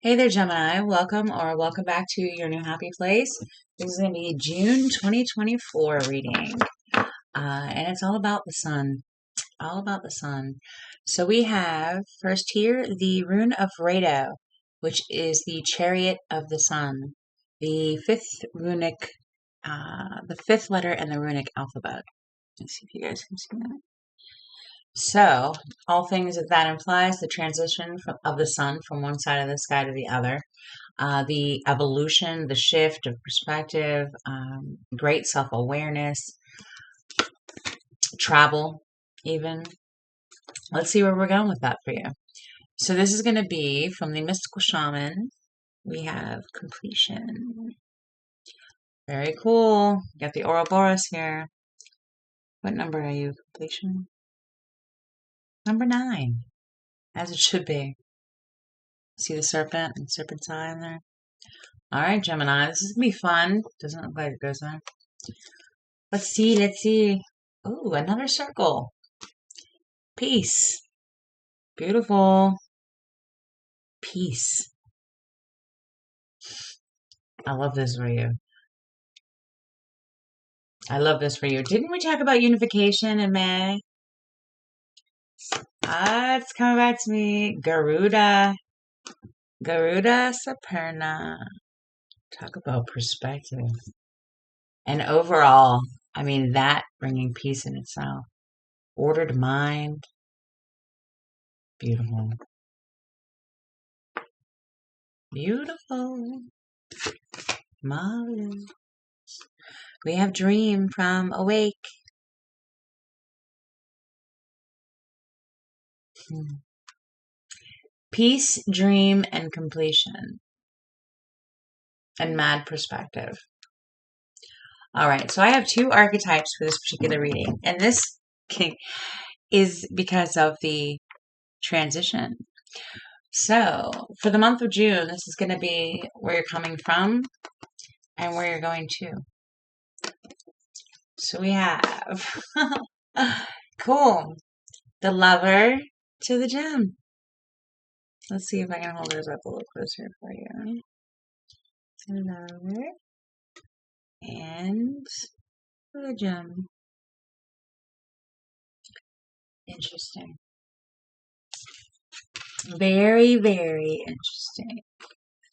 Hey there, Gemini. Welcome back to your new happy place. This is going to be June 2024 reading. And it's all about the sun. All about the sun. So we have first here the rune of Rado, which is the chariot of the sun. The fifth letter in the runic alphabet. Let's see if you guys can see that. So, all things that implies the transition of the sun from one side of the sky to the other, the evolution, the shift of perspective, great self awareness, travel, even. Let's see where we're going with that for you. So, this is going to be from the mystical shaman. We have completion. Very cool. Got the Ouroboros here. What number are you? Completion? Number 9, as it should be. See the serpent and serpent's eye in there? All right, Gemini, this is going to be fun. Doesn't look like it goes on. Let's see. Ooh, another circle. Peace. Beautiful. Peace. I love this for you. Didn't we talk about unification in May? It's coming back to me. Garuda Saperna. Talk about perspective. And overall, I mean, that bringing peace in itself. Ordered mind. Beautiful. Beautiful. Marvelous. We have dream from awake. Peace, dream, and completion. And mad perspective. All right, so I have 2 archetypes for this particular reading. And this is because of the transition. So, for the month of June, this is going to be where you're coming from and where you're going to. So we have, cool, the lover to the gem. Let's see if I can hold those up a little closer for you. The lover and the gem. Interesting. Very, very interesting.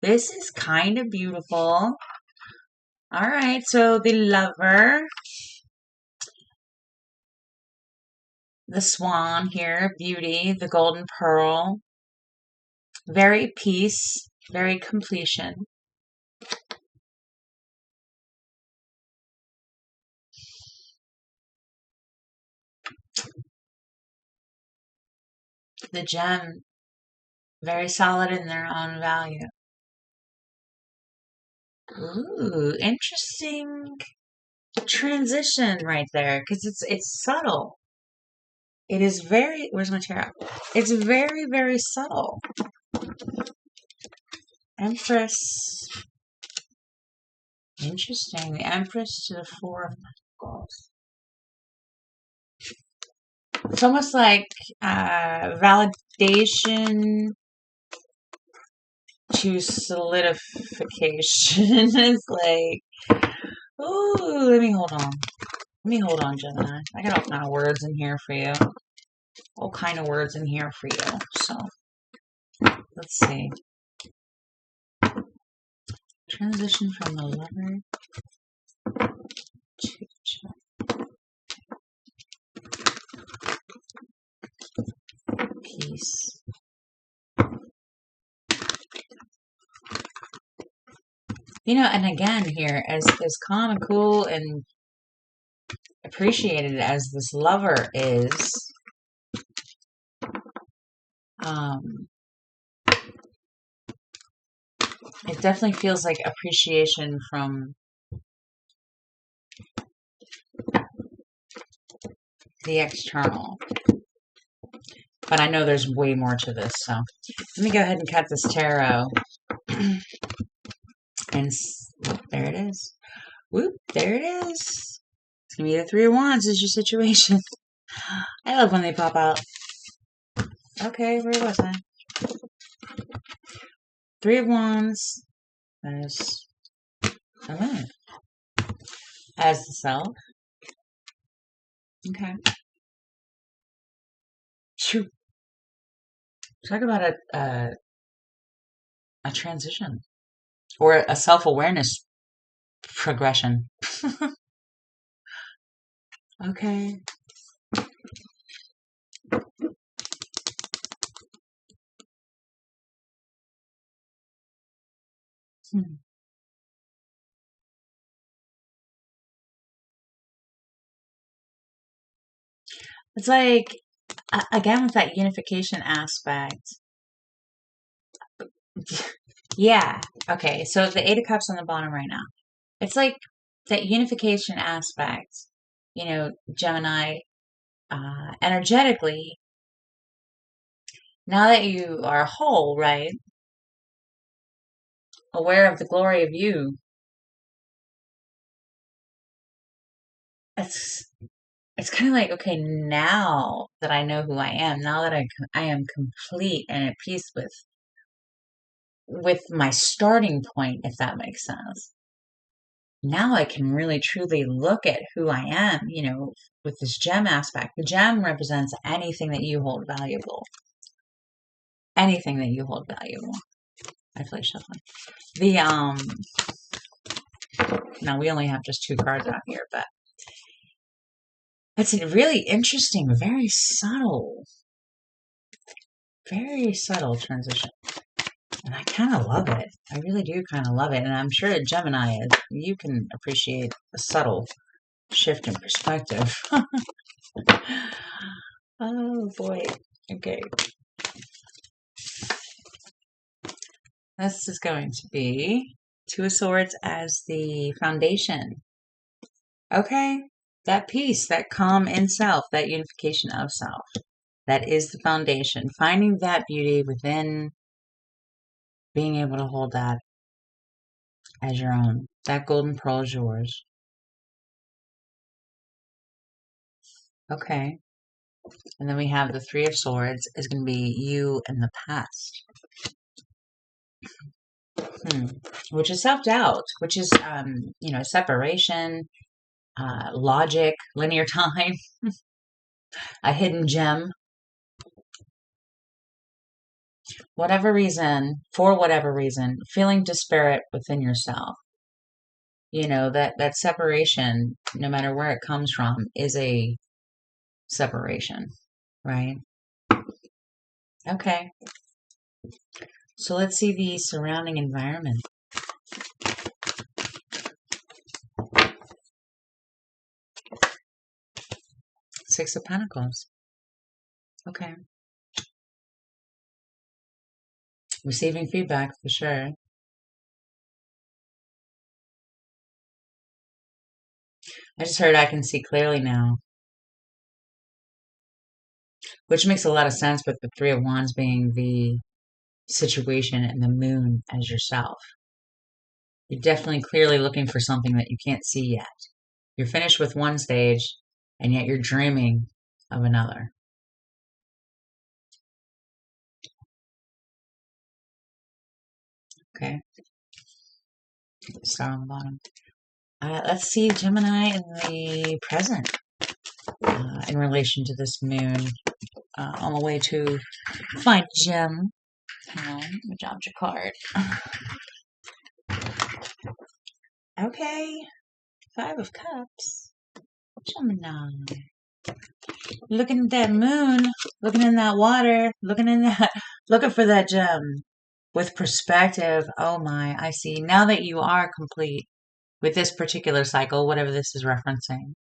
This is kind of beautiful. All right, so the lover, the swan here, beauty, the golden pearl, very peace, very completion. The gem, very solid in their own value. Ooh, interesting transition right there, because it's subtle. It is very, where's my tarot? It's very, very subtle. Empress. Interesting. The Empress to the 4 of Pentacles. It's almost like validation to solidification. It's like, ooh, let me hold on. Gemini. I got all kind of words in here for you. So, let's see. Transition from the lover to the gem. Peace. And again here, as calm and cool and appreciated as this lover is, it definitely feels like appreciation from the external. But I know there's way more to this, so let me go ahead and cut this tarot. And there it is. Whoop, there it is. It's going to be the 3 of Wands is your situation. I love when they pop out. Okay, where was I? Three of Wands as a moon, as the self. Okay. Shoot. Talk about a transition or a self-awareness progression. Okay. Hmm. It's like, again, with that unification aspect. Yeah. Okay. So the Eight of Cups on the bottom right now. It's like that unification aspect, Gemini, energetically, now that you are whole, right? Aware of the glory of you, it's it's kind of like, okay, now that I know who I am, now that I am complete and at peace with my starting point, if that makes sense. Now I can really truly look at who I am, with this gem aspect. The gem represents anything that you hold valuable. Anything that you hold valuable. I feel like shuffling. Now we only have just two cards out here, but it's a really interesting, very subtle transition. And I kind of love it. I really do kind of love it. And I'm sure at Gemini, you can appreciate a subtle shift in perspective. Oh boy. Okay. This is going to be Two of Swords as the foundation. Okay. That peace, that calm in self, that unification of self. That is the foundation. Finding that beauty within, being able to hold that as your own. That golden pearl is yours. Okay. And then we have the Three of Swords is going to be you in the past. Which is self-doubt, which is, separation, logic, linear time, a hidden gem. For whatever reason, feeling disparate within yourself. That separation, no matter where it comes from, is a separation, right? Okay. So let's see the surrounding environment. Six of Pentacles. Okay. Receiving feedback for sure. I just heard I can see clearly now. Which makes a lot of sense with the Three of Wands being the situation and the moon as yourself. You're definitely clearly looking for something that you can't see yet. You're finished with one stage, and yet you're dreaming of another. Okay. Star on the bottom. Let's see Gemini in the present in relation to this moon. On the way to find gem. We dropped your card. Okay. Five of Cups. Gemini. Looking at that moon, looking in that water, looking for that gem with perspective. Oh my, I see. Now that you are complete with this particular cycle, whatever this is referencing,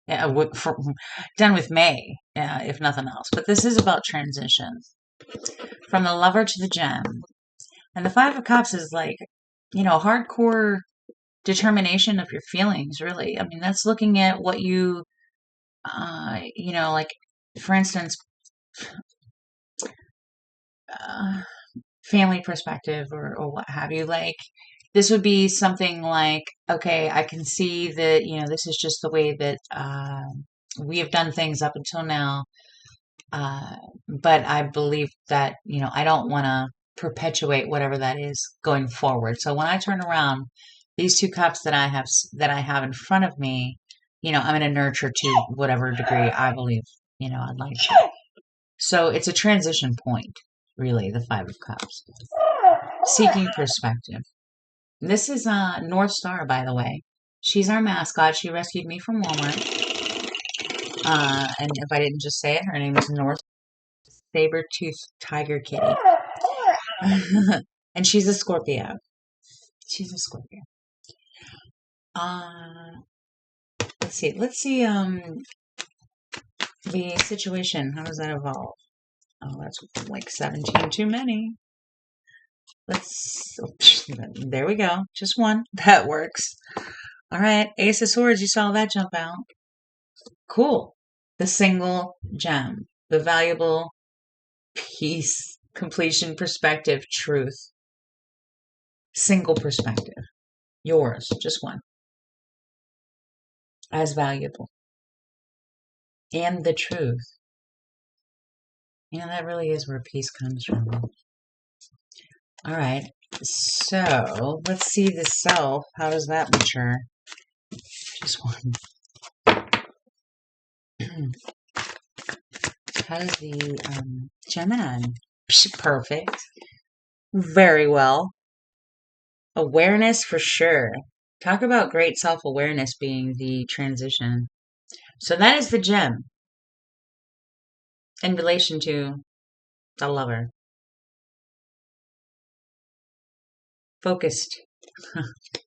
done with May, if nothing else. But this is about transition from the Lover to the Gem. And the Five of Cups is like, hardcore determination of your feelings, really. I mean, that's looking at what you, like, for instance, family perspective or what have you. Like, this would be something like, okay, I can see that, this is just the way that we have done things up until now. But I believe that, I don't want to perpetuate whatever that is going forward. So when I turn around, these two cups that I have in front of me, I'm going to nurture to whatever degree I believe, I'd like to. So it's a transition point, really, the Five of Cups. Seeking perspective. This is North Star, by the way. She's our mascot. She rescued me from Walmart. And if I didn't just say it, her name is North Saber-Tooth Tiger Kitty. And she's a Scorpio. She's a Scorpio. Let's see. The situation. How does that evolve? Oh, that's like 17 too many. There we go. Just one. That works. All right. Ace of Swords. You saw that jump out. Cool. The single gem. The valuable peace, completion, perspective, truth. Single perspective. Yours. Just one. As valuable. And the truth. That really is where peace comes from. All right. So let's see the self. How does that mature? Just one. How does the Gemini? Perfect. Very well. Awareness for sure. Talk about great self-awareness being the transition. So that is the gem in relation to the lover. Focused.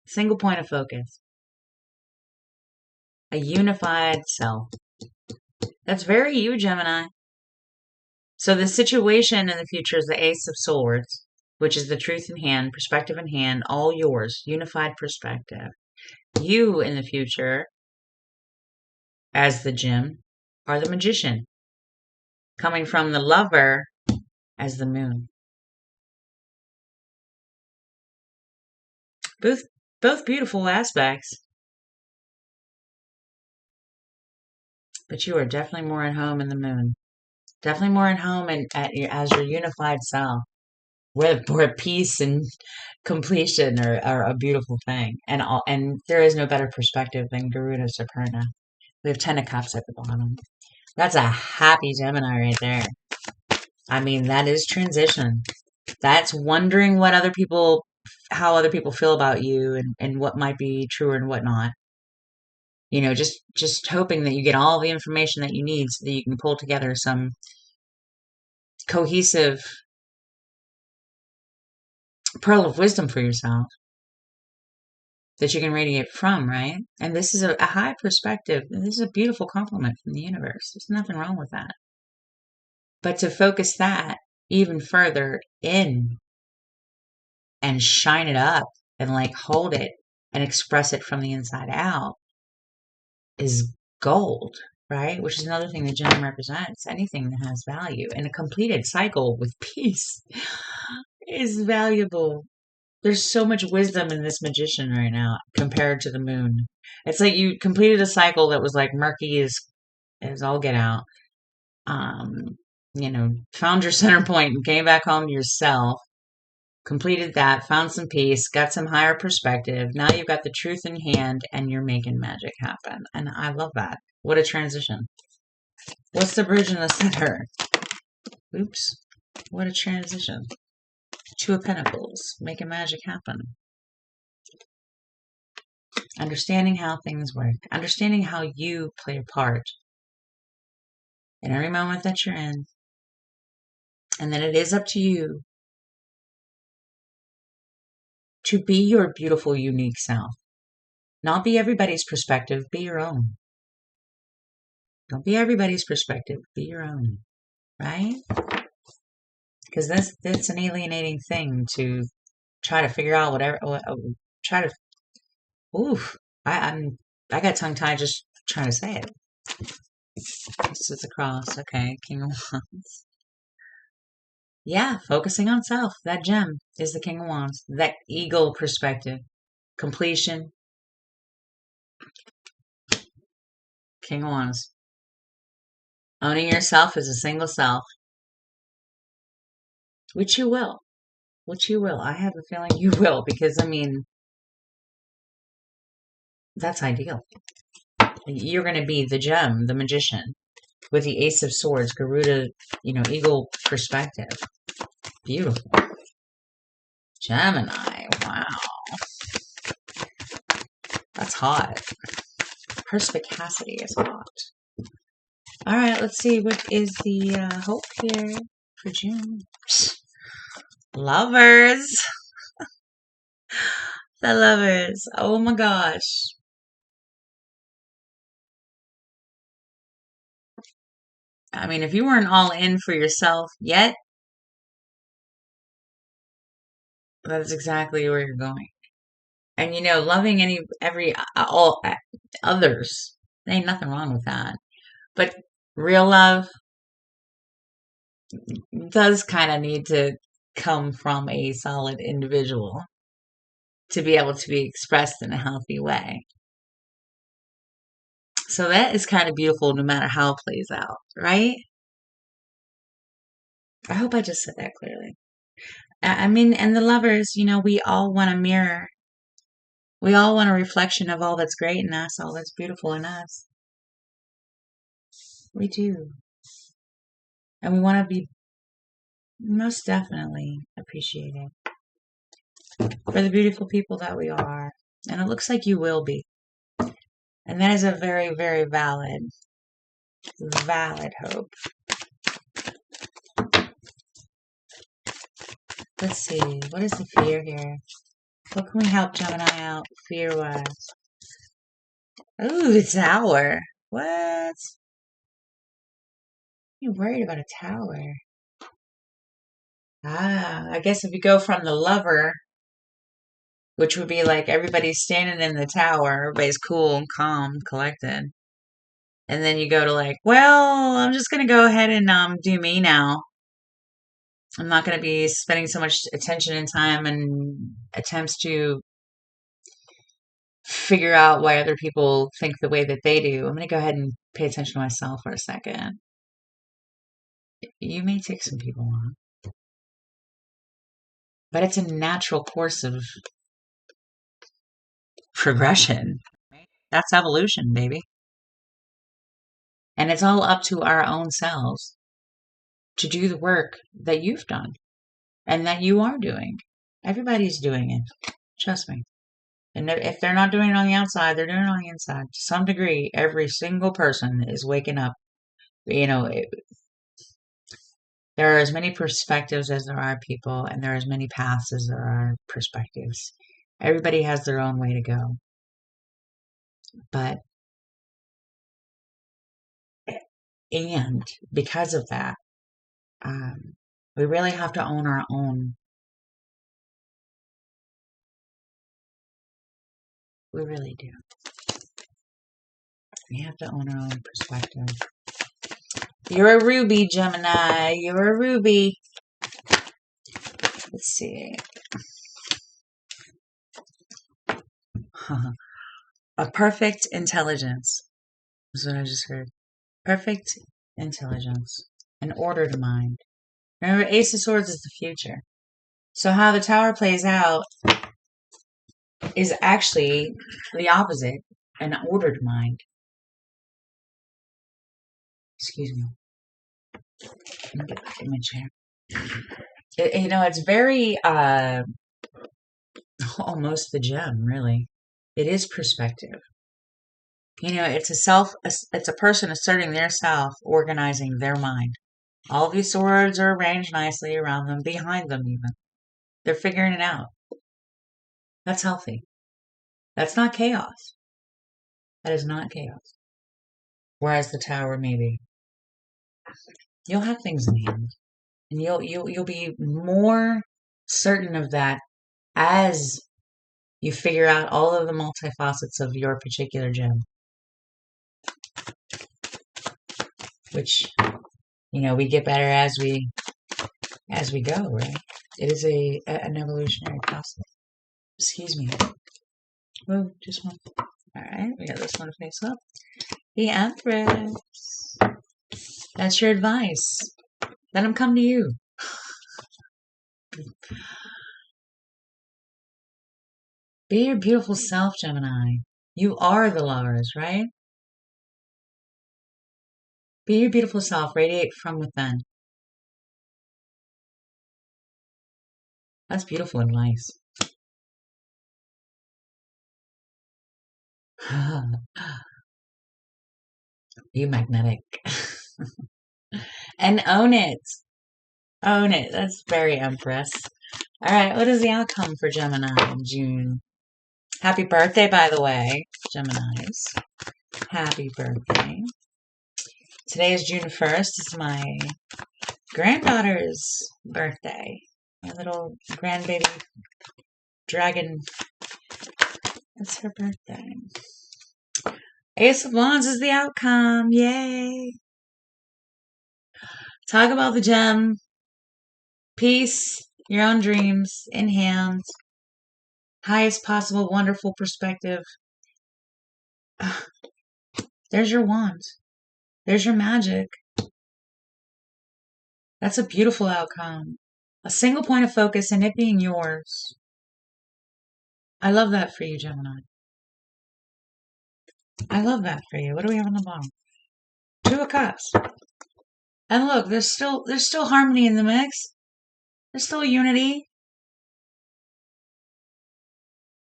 Single point of focus. A unified self. That's very you, Gemini. So the situation in the future is the Ace of Swords, which is the truth in hand, perspective in hand, all yours, unified perspective. You in the future, as the gem, are the magician, coming from the lover as the moon. Both beautiful aspects. But you are definitely more at home in the moon. Definitely more at home as your unified self. Where peace and completion are a beautiful thing. And there is no better perspective than Garuda Saparna. We have 10 of Cups at the bottom. That's a happy Gemini right there. I mean, that is transition. That's wondering how other people feel about you and what might be true and what not. Just hoping that you get all the information that you need so that you can pull together some cohesive pearl of wisdom for yourself that you can radiate from, right? And this is a high perspective. This is a beautiful compliment from the universe. There's nothing wrong with that. But to focus that even further in and shine it up and like hold it and express it from the inside out is gold, right? Which is another thing the gem represents. Anything that has value. And a completed cycle with peace is valuable. There's so much wisdom in this magician right now compared to the moon. It's like you completed a cycle that was like murky as all get out. Found your center point and came back home to yourself. Completed that, found some peace, got some higher perspective. Now you've got the truth in hand and you're making magic happen. And I love that. What a transition. What's the bridge in the center? Oops. What a transition. Two of Pentacles. Making magic happen. Understanding how things work. Understanding how you play a part in every moment that you're in. And then it is up to you to be your beautiful, unique self. Not be everybody's perspective, be your own. Don't be everybody's perspective, be your own. Right? Because that's an alienating thing to try to figure out I got tongue tied just trying to say it. This is a cross. Okay, King of Wands. Yeah, focusing on self. That gem is the King of Wands. That eagle perspective. Completion. King of Wands. Owning yourself as a single self. Which you will. which you will. I have a feeling you will, because I mean, that's ideal. You're going to be the gem, the magician, with the Ace of Swords, Garuda, eagle perspective. Beautiful. Gemini. Wow. That's hot. Perspicacity is hot. All right, let's see. What is the hope here for June? Lovers. The lovers. Oh my gosh. I mean, if you weren't all in for yourself yet, that's exactly where you're going. And loving all others, there ain't nothing wrong with that. But real love does kind of need to come from a solid individual to be able to be expressed in a healthy way. So that is kind of beautiful no matter how it plays out, right? I hope I just said that clearly. I mean, and the lovers, we all want a mirror. We all want a reflection of all that's great in us, all that's beautiful in us. We do. And we want to be most definitely appreciated for the beautiful people that we are. And it looks like you will be. And that is a very, very valid hope. Let's see. What is the fear here? What can we help Gemini out fear-wise? Ooh, the tower. What? You're worried about a tower. I guess if you go from the lover, which would be like everybody's standing in the tower, everybody's cool and calm, collected. And then you go to like, well, I'm just going to go ahead and do me now. I'm not going to be spending so much attention and time and attempts to figure out why other people think the way that they do. I'm going to go ahead and pay attention to myself for a second. You may take some people on, but it's a natural course of progression. That's evolution, baby. And it's all up to our own selves to do the work that you've done and that you are doing. Everybody's doing it. Trust me. And if they're not doing it on the outside, they're doing it on the inside. To some degree, every single person is waking up. There are as many perspectives as there are people, and there are as many paths as there are perspectives. Everybody has their own way to go. And because of that, we really have to own our own. We really do. We have to own our own perspective. You're a ruby, Gemini. You're a ruby. Let's see. A perfect intelligence. That's what I just heard. Perfect intelligence. An ordered mind. Remember, Ace of Swords is the future. So how the tower plays out is actually the opposite. An ordered mind. Excuse me. Let me get back in my chair. It's very, almost the gem, really. It is perspective. It's a person asserting their self, organizing their mind. All these swords are arranged nicely around them, behind them even. They're figuring it out. That's healthy. That's not chaos. That is not chaos. Whereas the tower, maybe. You'll have things in hand. And you'll be more certain of that as you figure out all of the multifacets of your particular gem. Which, we get better as we go, right? It is an evolutionary process. Excuse me. Oh, just one. All right, we got this one face up. The Empress. That's your advice. Let them come to you. Be your beautiful self, Gemini. You are the lovers, right? Be your beautiful self. Radiate from within. That's beautiful advice. Be magnetic. And own it. Own it. That's very Empress. All right, what is the outcome for Gemini in June? Happy birthday, by the way, Geminis. Happy birthday. Today is June 1st. It's my granddaughter's birthday. My little grandbaby dragon. It's her birthday. Ace of Wands is the outcome. Yay. Talk about the gem. Peace, your own dreams in hand. Highest possible wonderful perspective. There's your wand. There's your magic. That's a beautiful outcome. A single point of focus and it being yours. I love that for you, Gemini. I love that for you. What do we have on the bottom? 2 of Cups. And look, there's still harmony in the mix. There's still unity.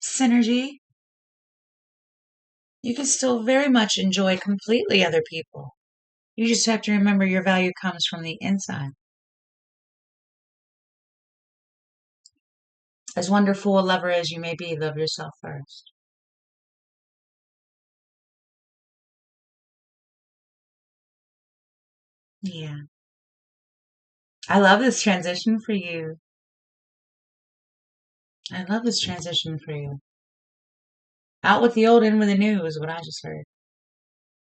Synergy. You can still very much enjoy completely other people. You just have to remember your value comes from the inside. As wonderful a lover as you may be, love yourself first. Yeah. I love this transition for you. I love this transition for you. Out with the old, in with the new is what I just heard.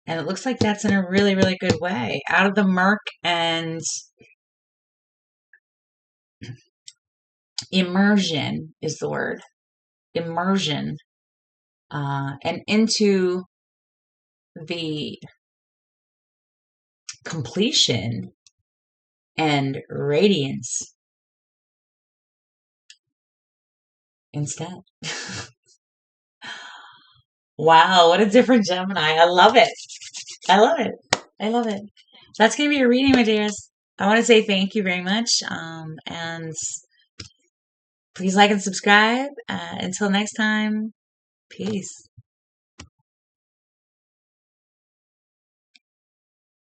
And it looks like that's in a really, really good way. Out of the murk and immersion is the word. Immersion. And into the completion and radiance instead. Wow, what a different Gemini. I love it. I love it. I love it. That's going to be your reading, my dears. I want to say thank you very much. And please like and subscribe. Until next time, peace.